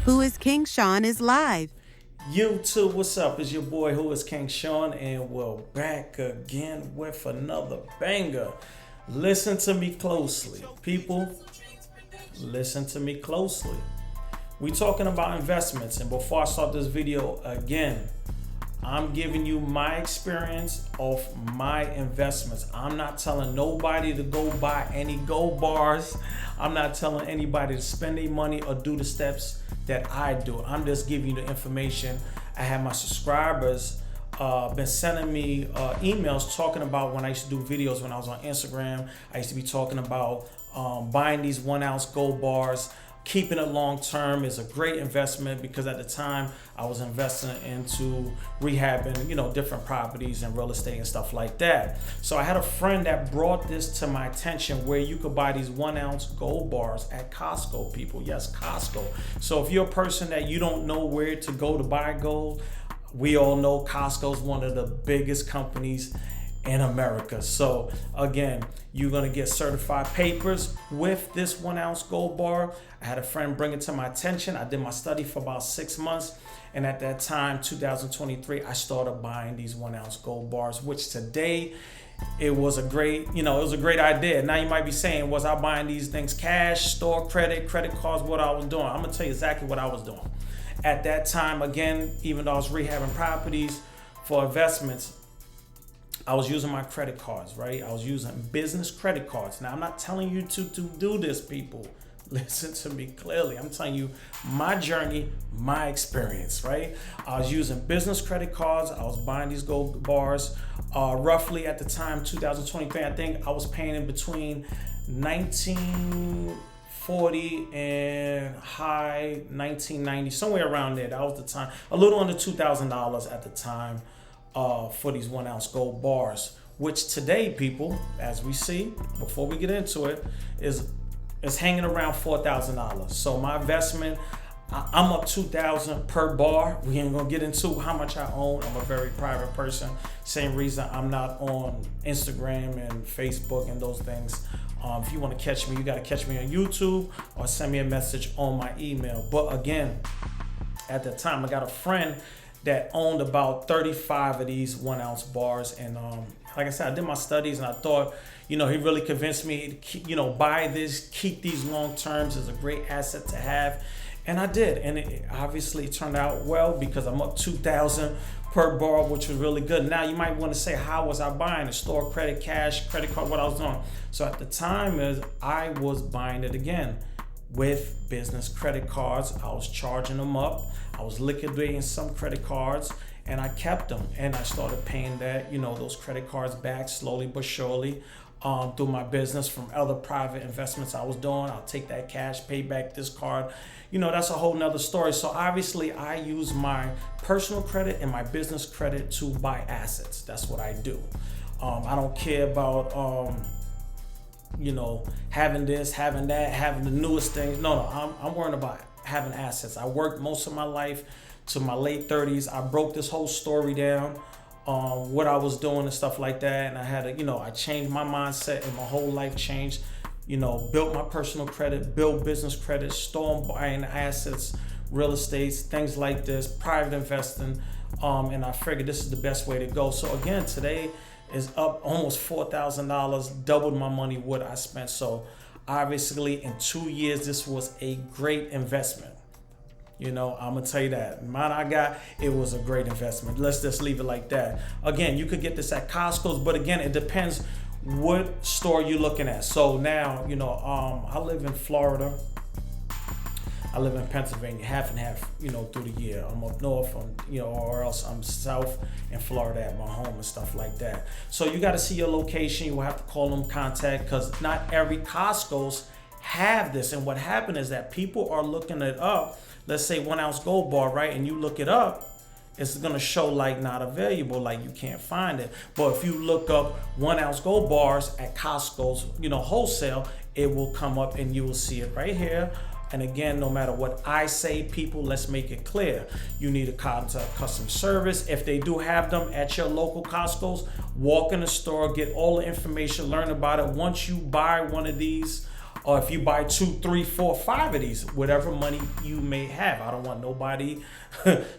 Whoiskingshawn is live. YouTube, what's up? It's your boy Whoiskingshawn, and we're back again with another banger. Listen to me closely, people. Listen to me closely. We talking about investments, and before I start this video again, I'm giving you my experience of my investments. I'm not telling nobody to go buy any gold bars. I'm not telling anybody to spend their money or do the steps that I do. I'm just giving you the information. I have my subscribers been sending me emails talking about when I used to do videos when I was on Instagram. I used to be talking about buying these 1 ounce gold bars. Keeping it long term is a great investment because at the time I was investing into rehabbing, different properties and real estate and stuff like that. So I had a friend that brought this to my attention where you could buy these 1 ounce gold bars at Costco, people. Yes, Costco. So if you're a person that you don't know where to go to buy gold, we all know Costco is one of the biggest companies in America. So again, you're gonna get certified papers with this 1 ounce gold bar. I had a friend bring it to my attention. I did my study for about 6 months, and at that time, 2023, I started buying these 1 ounce gold bars, which today it was a great, idea. Now you might be saying, was I buying these things cash, store credit cards, what I was doing? I'm gonna tell you exactly what I was doing. At that time, again, even though I was rehabbing properties for investments, I was using my credit cards, right? I was using business credit cards. Now, I'm not telling you to do this, people. Listen to me clearly. I'm telling you my journey, my experience, right? I was using business credit cards. I was buying these gold bars. Roughly at the time, 2023, I think I was paying in between $1940 and high $1990, somewhere around there. That was the time. A little under $2,000 at the time. For these 1 ounce gold bars, which today, people, as we see, before we get into it, is hanging around $4,000. So my investment, I'm up $2,000 per bar. We ain't gonna get into how much I own. I'm a very private person. Same reason I'm not on Instagram and Facebook and those things. If you want to catch me, you got to catch me on YouTube or send me a message on my email. But again, at the time, I got a friend that owned about 35 of these 1 ounce bars, and like I said, I did my studies and I thought, he really convinced me to buy this, keep these long terms, is a great asset to have, and I did, and it obviously turned out well because I'm up 2,000 per bar, which was really good. Now you might want to say, how was I buying it? Store credit, cash, credit card, what I was doing. So at the time I was buying it again with business credit cards. I was charging them up. I was liquidating some credit cards, and I kept them. And I started paying those credit cards back slowly but surely through my business from other private investments I was doing. I'll take that cash, pay back this card. That's a whole nother story. So obviously I use my personal credit and my business credit to buy assets. That's what I do. I don't care about having this, having that, having the newest things. No, I'm worrying about having assets. I worked most of my life to my late 30s. I broke this whole story down, what I was doing and stuff like that. And I had I changed my mindset and my whole life changed. Built my personal credit, built business credit, started buying assets, real estate, things like this, private investing. And I figured this is the best way to go. So again, today is up almost $4,000, doubled my money what I spent. So obviously in 2 years, this was a great investment. I'm gonna tell you that. Mine I got, it was a great investment. Let's just leave it like that. Again, you could get this at Costco's, but again, it depends what store you're looking at. So now, I live in Florida. I live in Pennsylvania, half and half, through the year. I'm up north, or else I'm south in Florida at my home and stuff like that. So you got to see your location. You will have to call them, contact, because not every Costco's have this. And what happened is that people are looking it up. Let's say 1 ounce gold bar, right? And you look it up, it's going to show like not available, like you can't find it. But if you look up 1 ounce gold bars at Costco's, wholesale, it will come up and you will see it right here. And again, no matter what I say, people, let's make it clear. You need to contact customer service. If they do have them at your local Costco's, walk in the store, get all the information, learn about it. Once you buy one of these Or if you buy 2, 3, 4, 5 of these, whatever money you may have. I don't want nobody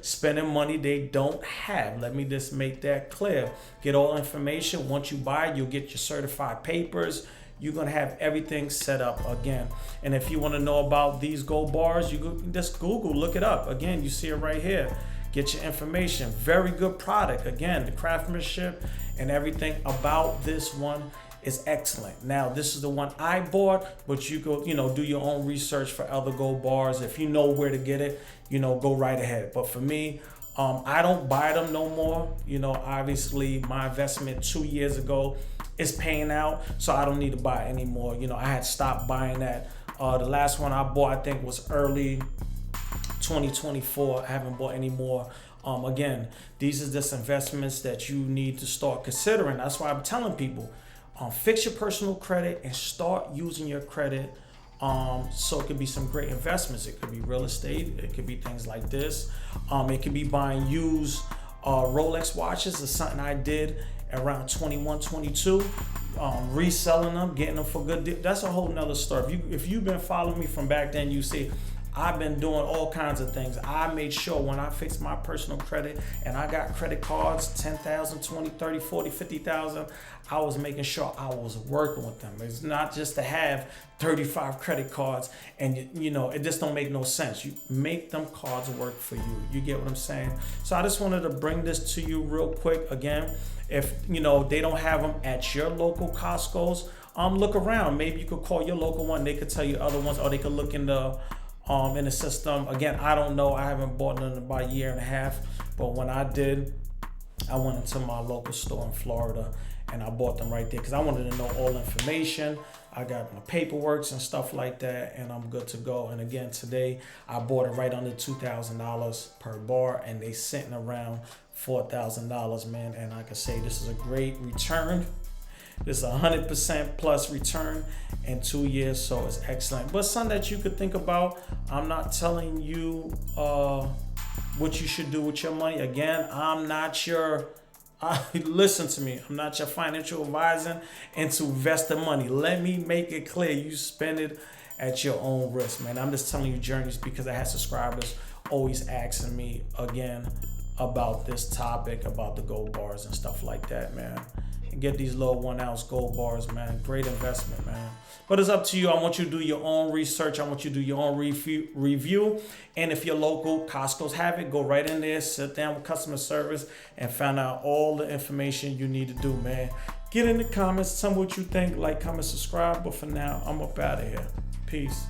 spending money they don't have. Let me just make that clear. Get all information. Once you buy, you'll get your certified papers. You're going to have everything set up again. And if you want to know about these gold bars, you just Google, look it up. Again, you see it right here. Get your information. Very good product. Again, the craftsmanship and everything about this one is excellent. Now, this is the one I bought, but you go, do your own research for other gold bars. If you know where to get it, go right ahead. But for me, I don't buy them no more. Obviously my investment 2 years ago is paying out, so I don't need to buy it anymore. I had stopped buying that. The last one I bought, I think, was early 2024. I haven't bought any more. Again, these are just investments that you need to start considering. That's why I'm telling people, fix your personal credit and start using your credit. So it could be some great investments. It could be real estate. It could be things like this. It could be buying used Rolex watches. Is something I did around 21, 22. Reselling them, getting them for good deal. That's a whole nother story. If you've been following me from back then, you see I've been doing all kinds of things. I made sure when I fixed my personal credit and I got credit cards, 10,000, 20, 30, 40, 50,000, I was making sure I was working with them. It's not just to have 35 credit cards and it just don't make no sense. You make them cards work for you. You get what I'm saying? So I just wanted to bring this to you real quick. Again, if they don't have them at your local Costco's, look around. Maybe you could call your local one. They could tell you other ones, or they could look in the system. Again, I don't know. I haven't bought none in about a year and a half. But when I did, I went into my local store in Florida and I bought them right there because I wanted to know all information. I got my paperwork and stuff like that, and I'm good to go. And again, today I bought it right under $2,000 per bar, and they sitting around $4,000, man. And like I say, this is a great return. This is 100% plus return in 2 years, so it's excellent. But something that you could think about. I'm not telling you what you should do with your money. Again, I'm not your listen to me. I'm not your financial advisor into investing money. Let me make it clear. You spend it at your own risk, man. I'm just telling you journeys because I had subscribers always asking me again about this topic, about the gold bars and stuff like that, man. And get these little 1 ounce gold bars, man. Great investment, man. But it's up to you. I want you to do your own research. I want you to do your own review. And if your local Costco's have it, go right in there, sit down with customer service, and find out all the information you need to do, man. Get in the comments. Tell me what you think. Like, comment, subscribe. But for now, I'm up out of here. Peace.